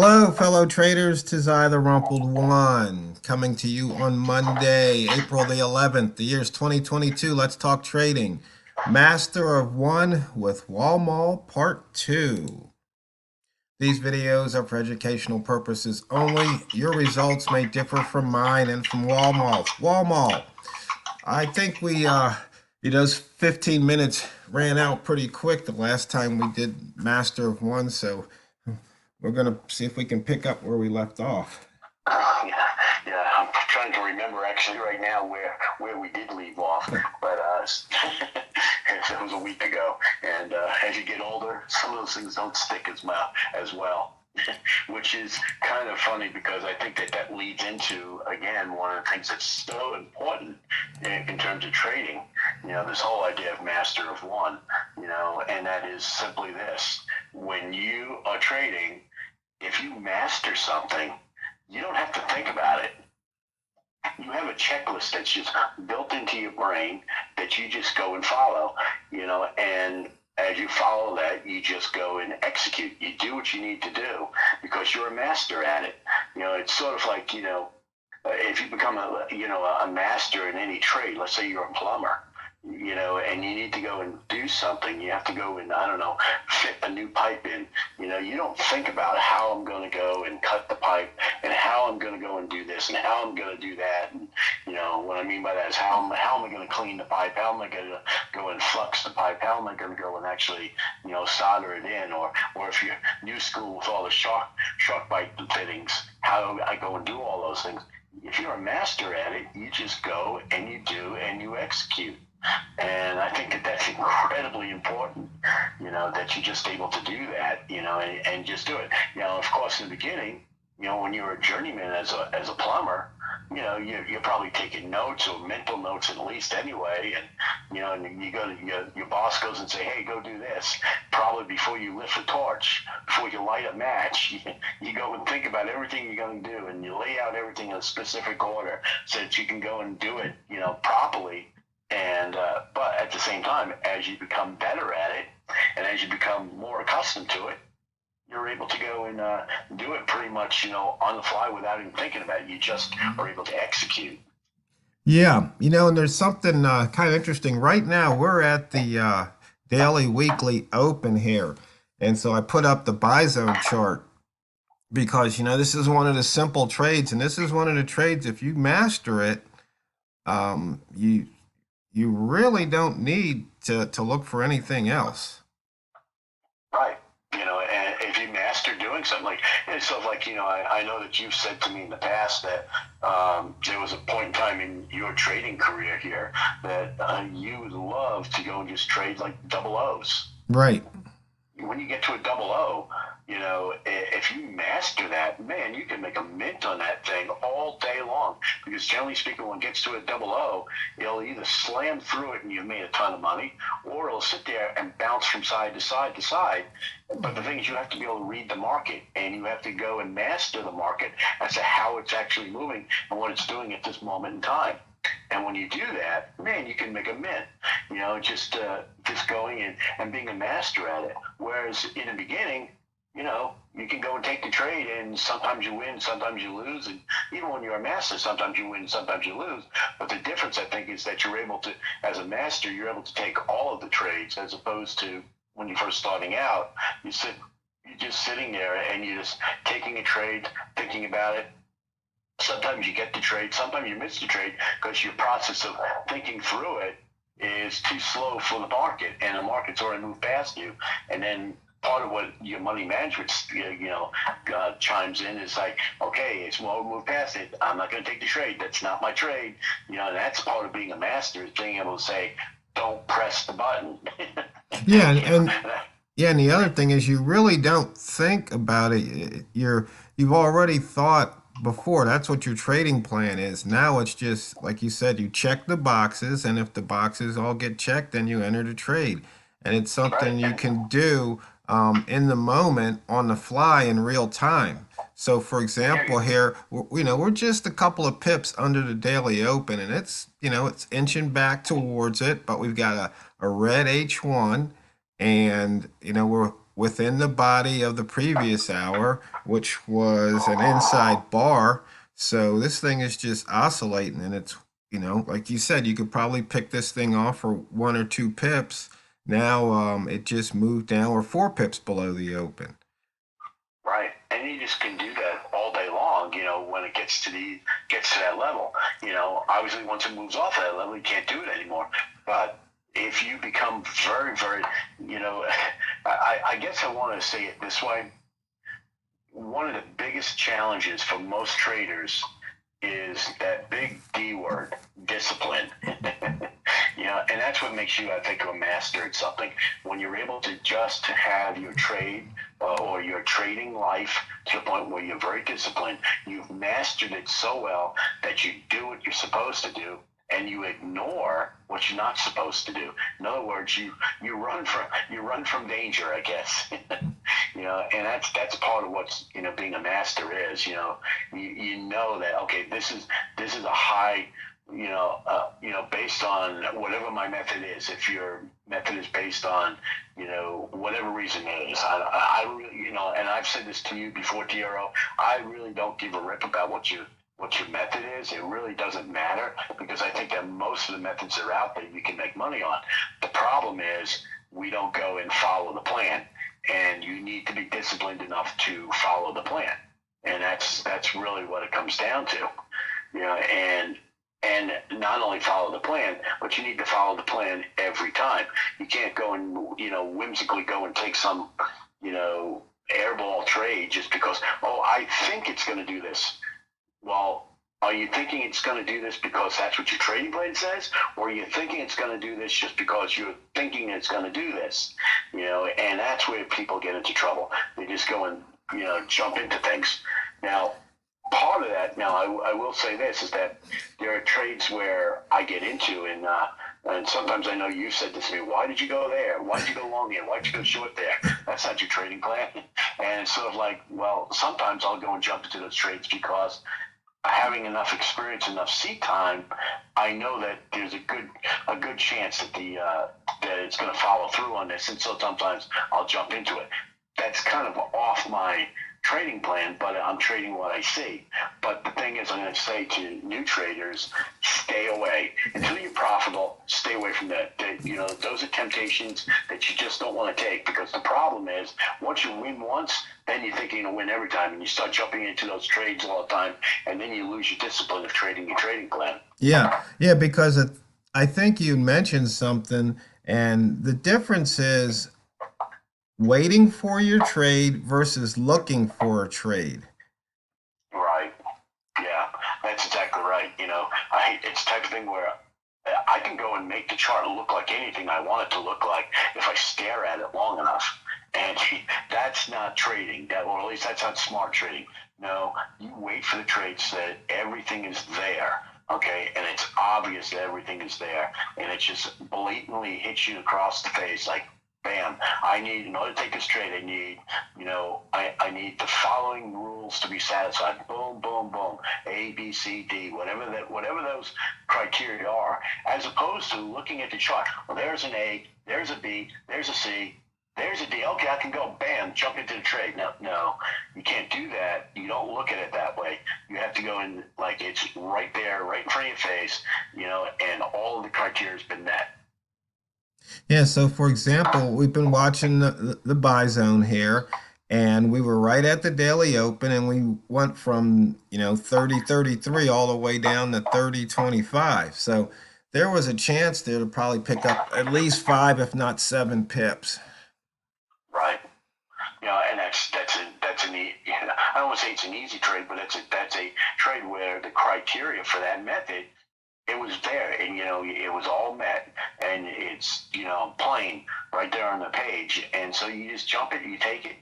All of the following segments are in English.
Hello, fellow traders. 'Tis I, TheRumpledOne, coming to you on Monday, April the 11th. The year's 2022. Let's talk trading. Master of One with Walmal Part 2. These videos are for educational purposes only. Your results may differ from mine and from Walmal's. Walmal, I think those 15 minutes ran out pretty quick the last time we did Master of One, so we're going to see if we can pick up where we left off. Yeah, I'm trying to remember actually right now where we did leave off, but it was a week ago. And as you get older, some of those things don't stick as well, which is kind of funny because I think that leads into, again, one of the things that's so important in terms of trading. This whole idea of master of one, and that is simply this: when you are trading, if you master something, you don't have to think about it. You have a checklist that's just built into your brain that you just go and follow, and as you follow that, you just go and execute. You do what you need to do because you're a master at it. It's sort of like, if you become a master in any trade, let's say you're a plumber, and you need to go and do something. You have to go and, I don't know, fit a new pipe in. You don't think about how I'm going to go and cut the pipe and how I'm going to go and do this and how I'm going to do that. And, what I mean by that is how am I going to clean the pipe? How am I going to go and flux the pipe? How am I going to go and actually, solder it in? Or if you're new school with all the shark bite fittings, how I go and do all those things. If you're a master at it, you just go and you do and you execute. And I think that that's incredibly important, that you're just able to do that, and just do it. Of course, in the beginning, when you're a journeyman as a plumber, you're probably taking notes or mental notes at least anyway. And, and you go to your boss goes and say, hey, go do this. Probably before you lift a torch, before you light a match, you go and think about everything you're going to do and you lay out everything in a specific order so that you can go and do it, properly. And but at the same time, as you become better at it and as you become more accustomed to it, you're able to go and do it pretty much, on the fly without even thinking about it. You just are able to execute. Yeah, and there's something kind of interesting. Right now, we're at the daily, weekly open here. And so I put up the buy zone chart because, this is one of the simple trades. And this is one of the trades, if you master it, you really don't need to look for anything else. Right. And if you master doing something I know that you've said to me in the past that there was a point in time in your trading career here that you would love to go and just trade like double O's. Right. When you get to a double O, if you master that, man, you can make a mint on that thing all day long. Because generally speaking, when it gets to a double O, it'll either slam through it and you've made a ton of money, or it'll sit there and bounce from side to side to side. But the thing is, you have to be able to read the market, and you have to go and master the market as to how it's actually moving and what it's doing at this moment in time. And when you do that, man, you can make a mint, just going and being a master at it. Whereas in the beginning, you can go and take the trade, and sometimes you win, sometimes you lose. And even when you're a master, sometimes you win, sometimes you lose. But the difference, I think, is that you're able to, as a master, you're able to take all of the trades, as opposed to when you're first starting out, you're just sitting there and you're just taking a trade, thinking about it. Sometimes you get the trade, sometimes you miss the trade because your process of thinking through it is too slow for the market, and the market's already moved past you. And then part of what your money management, chimes in is like, okay, it's more moved past it. I'm not going to take the trade. That's not my trade. And that's part of being a master, is being able to say, don't press the button. Yeah, and the other thing is you really don't think about it. You've already thought before. That's what your trading plan is. Now it's just like you said, you check the boxes, and if the boxes all get checked, then you enter the trade. And it's something you can do in the moment, on the fly, in real time. So, for example, here, we're just a couple of pips under the daily open, and it's inching back towards it, but we've got a red H1, and we're within the body of the previous hour, which was an inside bar. So this thing is just oscillating, and it's, like you said, you could probably pick this thing off for 1 or 2 pips. Now it just moved down. We're 4 pips below the open. Right, and you just can do that all day long. When it gets to that level. Obviously, once it moves off that level, you can't do it anymore. But if you become very, very, I guess I want to say it this way. One of the biggest challenges for most traders is that big D word, discipline. And that's what makes you, I think, a master at something. When you're able to just have your trade or your trading life to the point where you're very disciplined, you've mastered it so well that you do what you're supposed to do, and you ignore what you're not supposed to do. In other words, you run from danger, I guess. And that's part of what's being a master is. You know that, okay, this is a high. Based on whatever my method is. If your method is based on whatever reason it is, I really, and I've said this to you before, TRO. I really don't give a rip about what your method is. It really doesn't matter, because I think that most of the methods that are out there you can make money on. The problem is we don't go and follow the plan, and you need to be disciplined enough to follow the plan, and that's really what it comes down to. And not only follow the plan, but you need to follow the plan every time. You can't go and whimsically go and take some airball trade just because, oh, I think it's going to do this. Well, are you thinking it's going to do this because that's what your trading plan says, or are you thinking it's going to do this just because you're thinking it's going to do this? And that's where people get into trouble. They just go and jump into things. Now, part of that, now I will say this, is that there are trades where I get into, and sometimes I know you said this to me, why did you go there? Why did you go long here? Why did you go short there? That's not your trading plan. And it's sort of like, well, sometimes I'll go and jump into those trades because having enough experience, enough seat time, I know that there's a good chance that that it's going to follow through on this, and so sometimes I'll jump into it. That's kind of off my trading plan, but I'm trading what I see. But the thing is, I'm going to say to new traders, stay away. Until you're profitable, stay away from that. Those are temptations that you just don't want to take, because the problem is, once you win once, then you think you're going to win every time, and you start jumping into those trades all the time, and then you lose your discipline of trading your trading plan. Yeah, because I think you mentioned something, and the difference is waiting for your trade versus looking for a trade. Right. Yeah, that's exactly right. It's the type of thing where I can go and make the chart look like anything I want it to look like if I stare at it long enough. And that's not trading, or at least that's not smart trading. No, you wait for the trade so that everything is there. Okay, and it's obvious that everything is there, and it just blatantly hits you across the face like, bam, in order to take this trade, I need, I need the following rules to be satisfied. Boom, boom, boom. A, B, C, D, whatever those criteria are, as opposed to looking at the chart. Well, there's an A, there's a B, there's a C, there's a D. Okay, I can go, bam, jump into the trade. No, you can't do that. You don't look at it that way. You have to go in like it's right there, right in front of your face, and all of the criteria has been met. Yeah, so for example, we've been watching the buy zone here, and we were right at the daily open, and we went from 30.33 all the way down to 30.25. So there was a chance there to probably pick up at least 5, if not 7 pips. Right. And that's I don't want to say it's an easy trade, but that's a trade where the criteria for that method, it was there, and it was all met, and it's plain right there on the page, and so you just jump it, you take it.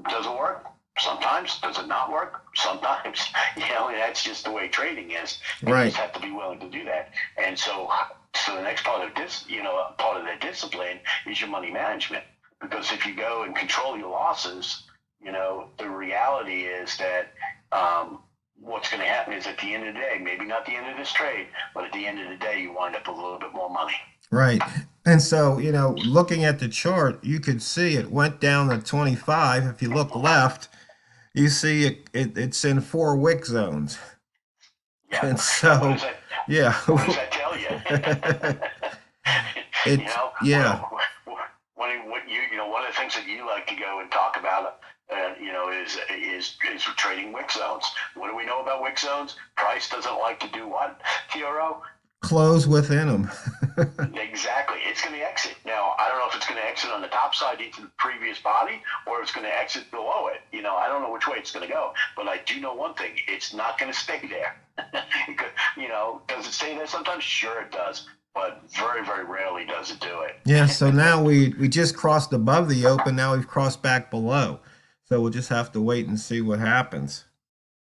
Does it work? Sometimes. Does it not work? Sometimes. That's just the way trading is. And Right. You just have to be willing to do that. And so the next part of this, part of that discipline is your money management, because if you go and control your losses, the reality is that what's going to happen is at the end of the day, maybe not the end of this trade, but at the end of the day, you wind up with a little bit more money. Right. And so, looking at the chart, you could see it went down to 25. If you look left, you see it's in four wick zones. Yeah. And And what so, does that yeah, what does that tell you? it's, yeah, One of the things that you like to go and talk about, is trading wick zones. What do we know about wick zones? Price doesn't like to do what, TRO? close within them. Exactly. It's going to exit. Now, I don't know if it's going to exit on the top side into the previous body or it's going to exit below it. I don't know which way it's going to go. But I do know one thing. It's not going to stay there. Does it stay there sometimes? Sure it does. But very, very rarely does it do it. Yeah, so now we just crossed above the open. Now we've crossed back below. So we'll just have to wait and see what happens.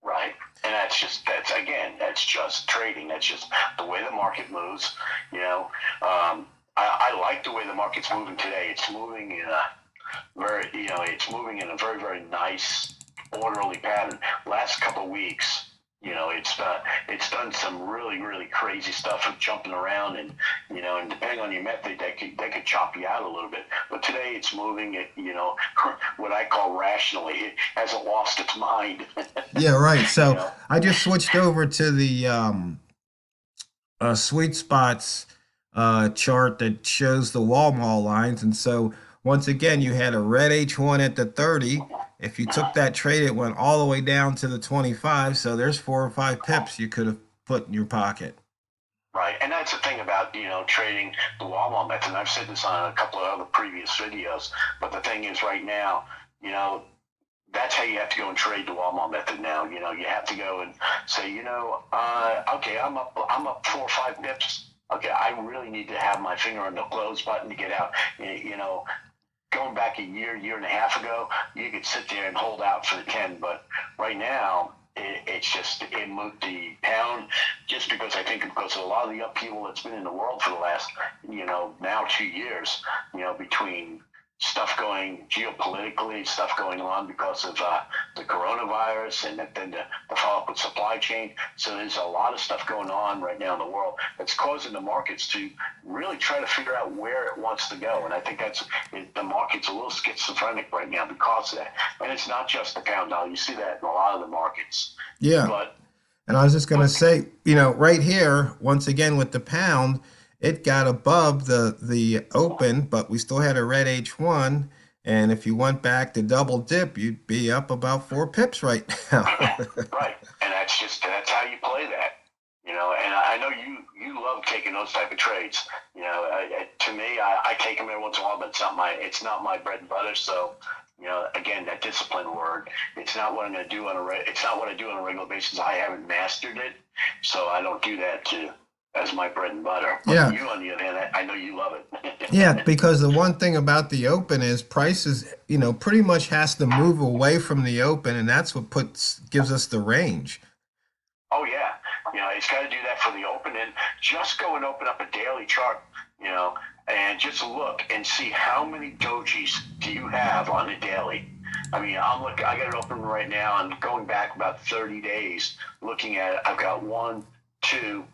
Right. And that's just trading. That's just the way the market moves. I like the way the market's moving today. It's moving in a very, very nice, orderly pattern. Last couple of weeks, it's done some really, really crazy stuff of jumping around, and depending on your method, they could chop you out a little bit. But today it's moving at what I call rationally. It hasn't lost its mind. Yeah, right. you So know. I just switched over to the sweet spots chart that shows the Walmal lines. And so once again, you had a red H1 at the 30. If you took that trade, it went all the way down to the 25. So there's 4 or 5 pips you could have put in your pocket. Right, and that's the thing about trading the Walmart method. And I've said this on a couple of other previous videos, but the thing is, right now, that's how you have to go and trade the Walmart method now. You have to go and say, okay, I'm up 4 or 5 pips. Okay, I really need to have my finger on the close button to get out. Going back a year and a half ago, you could sit there and hold out for the 10, but right now, it moved the pound just because of a lot of the upheaval that's been in the world for the last, now 2 years, between stuff going geopolitically, stuff going on because of the coronavirus, and then the follow-up with supply chain. So there's a lot of stuff going on right now in the world that's causing the markets to really try to figure out where it wants to go. And I think the market's a little schizophrenic right now because of that. And it's not just the pound dollar. You see that in a lot of the markets. Yeah. But And I was just going to say, right here, once again with the pound, it got above the open, but we still had a red H1. And if you went back to double dip, you'd be up about 4 pips right now. right, and that's how you play that. And I know you love taking those type of trades. To me, I take them every once in a while, but it's not my bread and butter. So, again, that discipline word. It's not what I'm going to do it's not what I do on a regular basis. I haven't mastered it, so I don't do that as my bread and butter. But Yeah. you, on the other hand, I know you love it. Yeah, because the one thing about the open is prices, pretty much has to move away from the open, and that's what gives us the range. Oh yeah, it's got to do that for the open, and just go and open up a daily chart, and just look and see how many dojis do you have on the daily. I mean, I got it open right now. I'm going back about 30 days, looking at it. I've got 1, 2,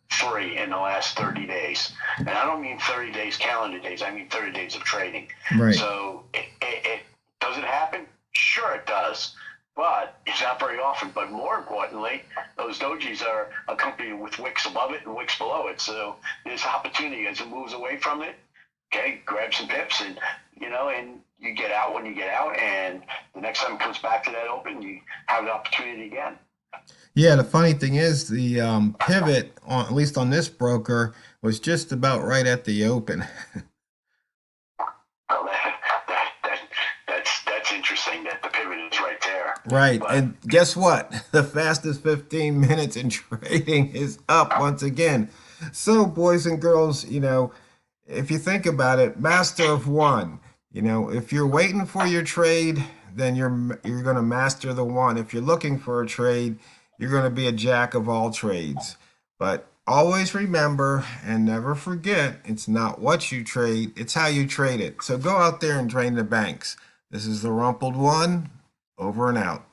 3 in the last 30 days, and I don't mean 30 days calendar days. I mean 30 days of trading. Right. So it does it happen? Sure, it does. But it's not very often. But more importantly, those dojis are accompanied with wicks above it and wicks below it. So there's opportunity as it moves away from it. Okay, grab some pips, and and you get out when you get out, and the next time it comes back to that open, you have the opportunity again. Yeah, the funny thing is the pivot, at least on this broker, was just about right at the open. Well, that's interesting that the pivot is right there. Right. But And guess what? The fastest 15 minutes in trading is up once again. So, boys and girls, if you think about it, master of one. If you're waiting for your trade, then you're going to master the one. If you're looking for a trade, you're going to be a jack of all trades. But always remember and never forget, it's not what you trade, it's how you trade it. So go out there and drain the banks. This is the Rumpled One, over and out.